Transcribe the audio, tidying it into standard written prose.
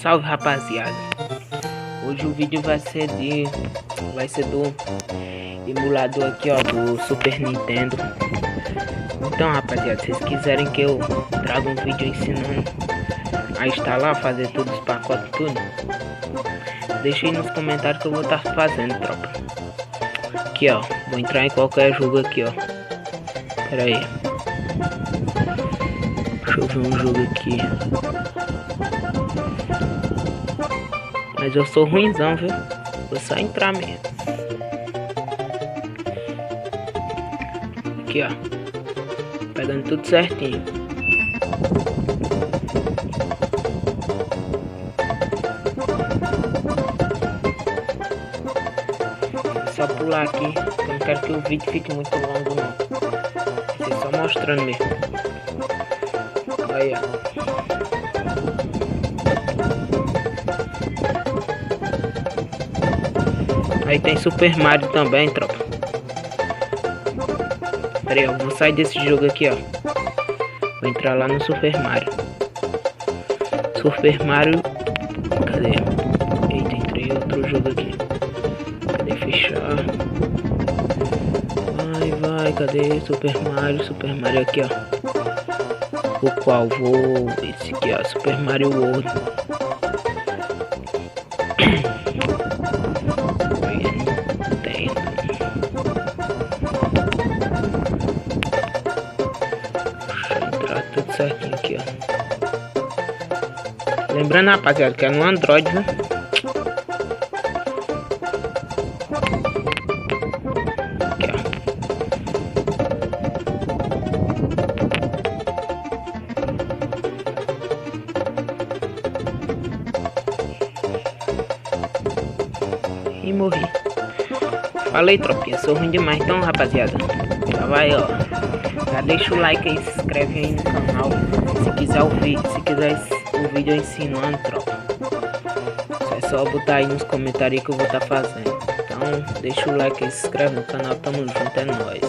Salve, rapaziada. Hoje o vídeo vai ser do emulador aqui, ó, do Super Nintendo. Então, rapaziada, se vocês quiserem que eu traga um vídeo ensinando a instalar, fazer todos os pacotes, tudo, deixa aí nos comentários que eu vou estar fazendo, tropa. Aqui, ó, vou entrar em qualquer jogo aqui, ó. Pera aí. Deixa eu ver um jogo aqui. Mas eu sou ruimzão, viu? Vou só entrar mesmo. Aqui, ó. Pegando tudo certinho. Só pular aqui. Eu não quero que o vídeo fique muito longo, não. Vai ser só mostrando mesmo. Aí, ó. Aí tem Super Mario também, tropa. Pera aí, eu vou sair desse jogo aqui, ó. Vou entrar lá no Super Mario. Super Mario. Cadê? Eita, entrei em outro jogo aqui. Cadê fechar? Vai, cadê Super Mario? Super Mario aqui, ó. O qual vou... Esse aqui, ó. Super Mario World. Tudo certinho aqui, ó. Lembrando, rapaziada, que é no Android, né? Aqui, ó. E morri. Falei, tropinha, sou ruim demais. Então, rapaziada, já vai, ó. Já deixa o like aí, se inscreve aí no canal. Se quiser o vídeo ensinando, tropa. É só botar aí nos comentários que eu vou estar fazendo. Então deixa o like aí, se inscreve no canal, tamo junto, é nóis.